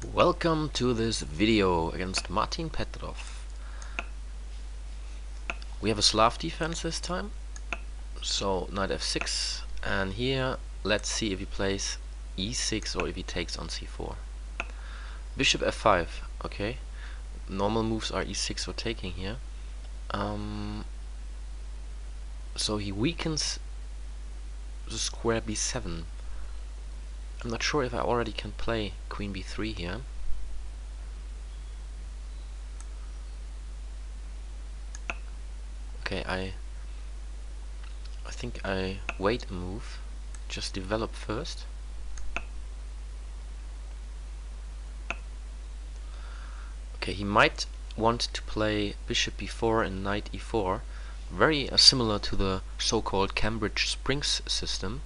Welcome to this video against Martin Petrov. We have a Slav defense this time, so knight f6, and here let's see if he plays e6 or if he takes on c4. Bishop f5, okay. Normal moves are e6 or taking here. So he weakens the square b7. I'm not sure if I already can play queen b3 here. Okay, I think I wait a move, just develop first. Okay, he might want to play bishop b4 and knight e4, very similar to the so-called Cambridge Springs system.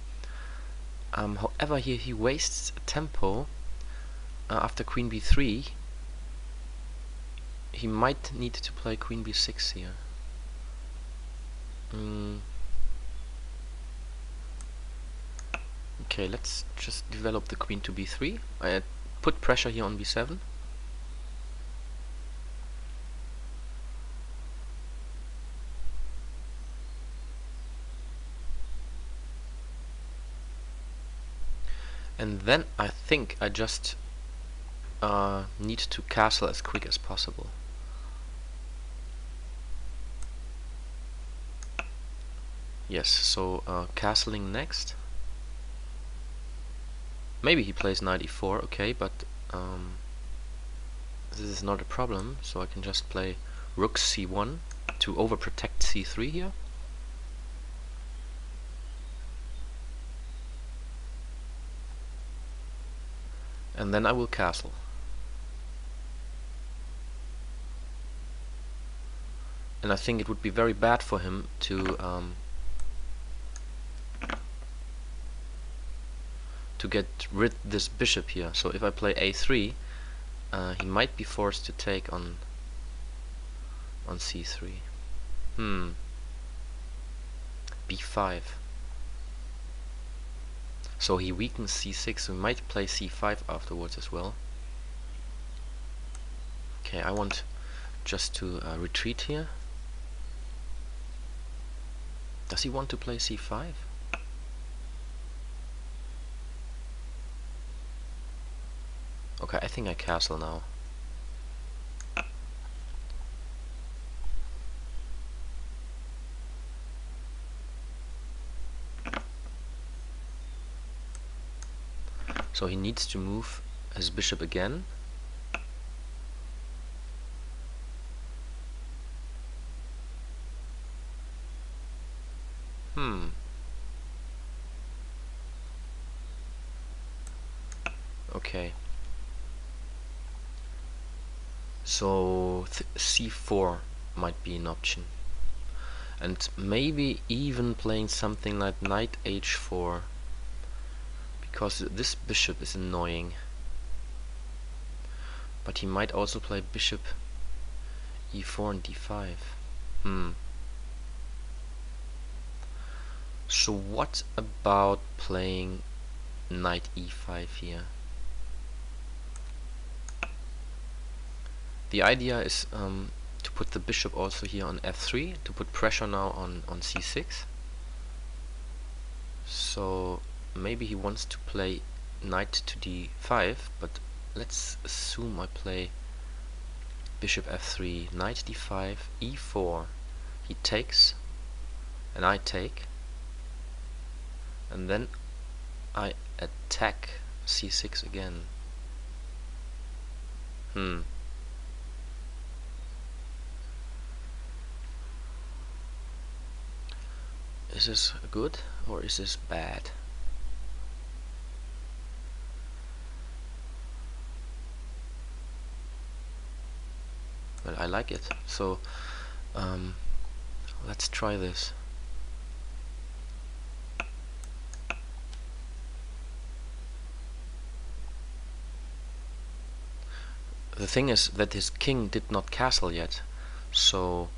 However, here he wastes tempo after queen b3. He might need to play queen b6 here. Okay, let's just develop the queen to b3. I put pressure here on b7. And then I think I just need to castle as quick as possible. Yes, so castling next. Maybe he plays knight e4, okay, but this is not a problem, so I can just play rook c1 to overprotect c3 here. And then I will castle. And I think it would be very bad for him to get rid this bishop here. So if I play a3, he might be forced to take on c3. b5. So he weakens c6, so we might play c5 afterwards as well. Okay, I want just to retreat here. Does he want to play c5? Okay, I think I castle now. So he needs to move his bishop again. Okay. So c4 might be an option. And maybe even playing something like knight h4, because this bishop is annoying. But he might also play bishop e4 and d5. So what about playing knight e5 here? The idea is to put the bishop also here on f3, to put pressure now on c6. So maybe he wants to play knight to d5, but let's assume I play bishop f3, knight d5, e4. He takes, and I take, and then I attack c6 again. Is this good or is this bad? Well, I like it, so let's try this. The thing is that his king did not castle yet, so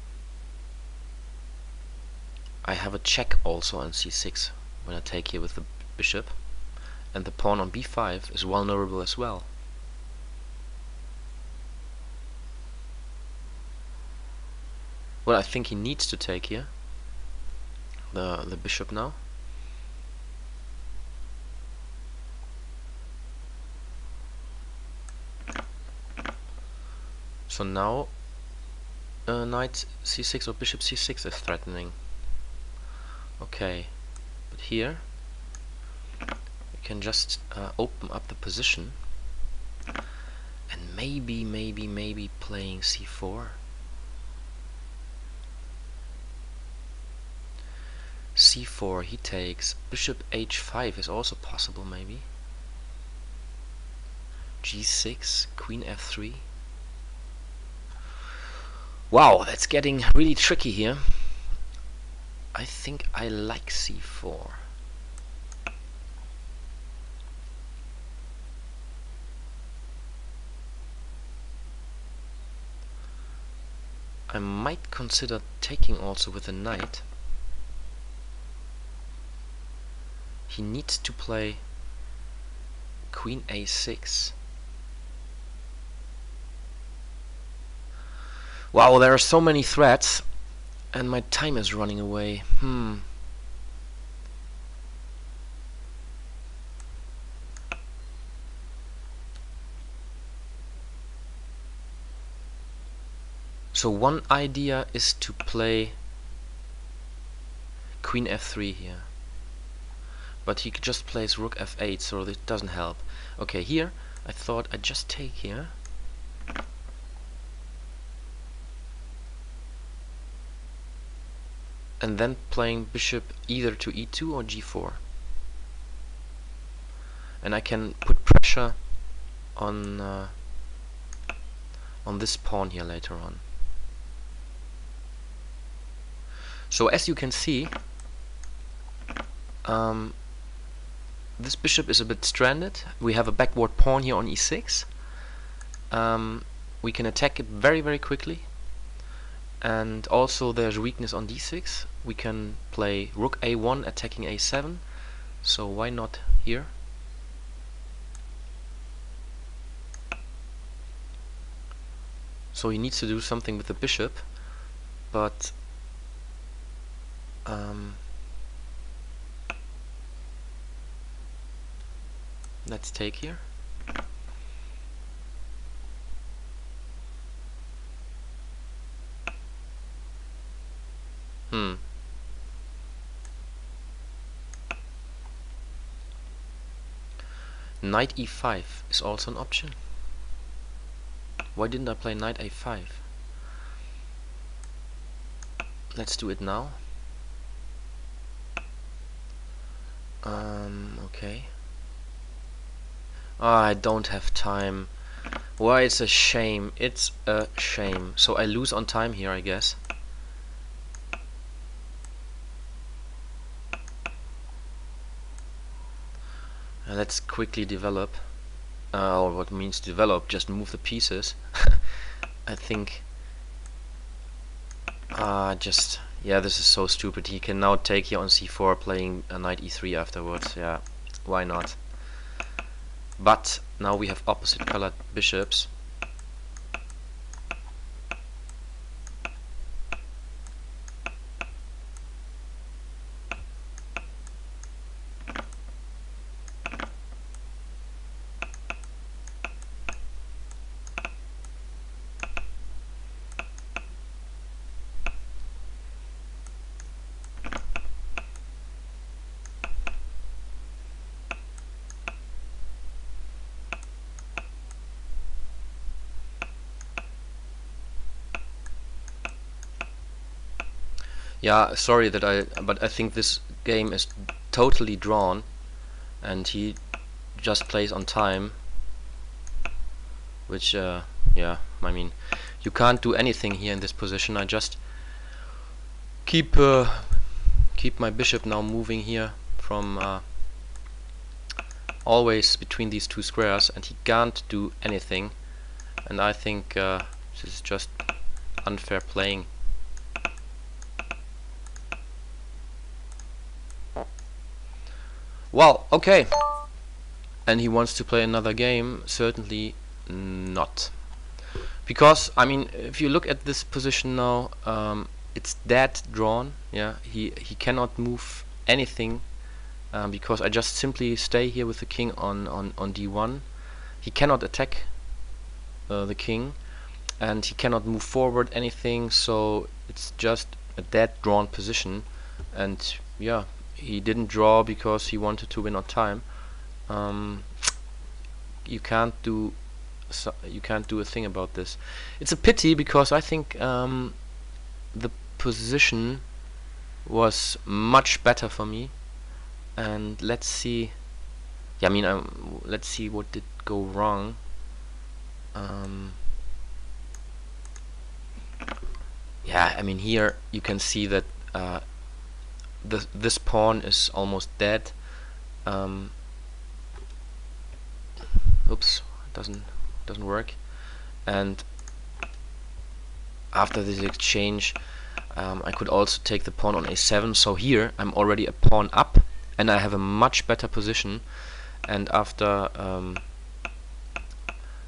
I have a check also on c6 when I take here with the bishop, and the pawn on b5 is vulnerable as well. Well, I think he needs to take here the bishop now. So now knight c6 or bishop c6 is threatening. Okay, but here we can just open up the position and maybe playing c4. c4, he takes. Bishop h5 is also possible, maybe. g6, queen f3. Wow, that's getting really tricky here. I think I like c4. I might consider taking also with a knight. He needs to play queen a6. Wow, there are so many threats, and my time is running away. So one idea is to play queen f3 here. But he just plays rook f8, so this doesn't help. Okay, here I thought I'd just take here. And then playing bishop either to e2 or g4. And I can put pressure on this pawn here later on. So as you can see, this bishop is a bit stranded. We have a backward pawn here on e6. We can attack it very quickly. And also there's weakness on d6. We can play rook a1 attacking a7. So why not here? So he needs to do something with the bishop, but let's take here. Knight e5 is also an option. Why didn't I play knight a5? Let's do it now. Okay. I don't have time. Why, it's a shame. It's a shame. So I lose on time here, I guess. Let's quickly develop. Or what means develop? Just move the pieces. I think. Yeah, this is so stupid. He can now take here on c4, playing a knight e3 afterwards. Yeah, why not? But now we have opposite colored bishops. Yeah, sorry but I think this game is totally drawn, and he just plays on time, which yeah, I mean, you can't do anything here in this position. I just keep my bishop now moving here from always between these two squares, and he can't do anything, and I think this is just unfair playing. Well, okay. And he wants to play another game? Certainly not. Because, I mean, if you look at this position now, it's dead drawn. Yeah, he cannot move anything because I just simply stay here with the king on d1. He cannot attack the king, and he cannot move forward anything, so it's just a dead drawn position. And yeah, he didn't draw because he wanted to win on time. You can't do a thing about this. It's a pity because I think the position was much better for me. And let's see. Yeah, I mean, let's see what did go wrong. Yeah, I mean, here you can see that this pawn is almost dead. Oops, doesn't work. And after this exchange, I could also take the pawn on a7. So here I'm already a pawn up, and I have a much better position. And after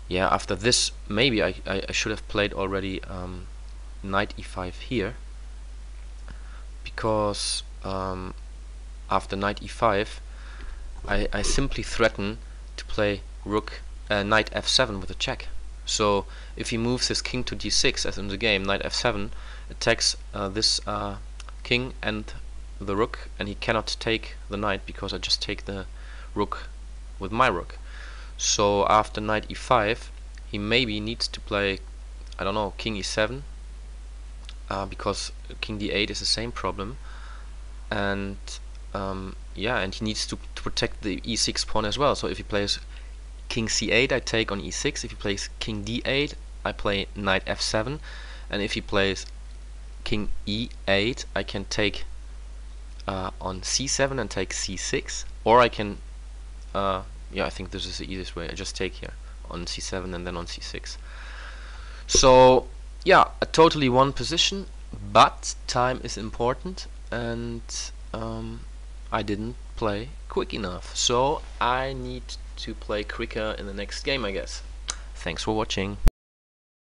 yeah, after this, maybe I should have played already knight e5 here, because after knight e5 I simply threaten to play knight f7 with a check. So if he moves his king to d6 as in the game, knight f7 attacks this king and the rook, and he cannot take the knight because I just take the rook with my rook. So after knight e5 he maybe needs to play, I don't know, king e7, because king d8 is the same problem. And yeah, and he needs to protect the e6 pawn as well. So if he plays king c8, I take on e6. If he plays king d8, I play knight f7. And if he plays king e8, I can take on c7 and take c6. Or I can, yeah, I think this is the easiest way. I just take here on c7 and then on c6. So yeah, a totally won position, but time is important, and I didn't play quick enough. So I need to play quicker in the next game, I guess. Thanks for watching.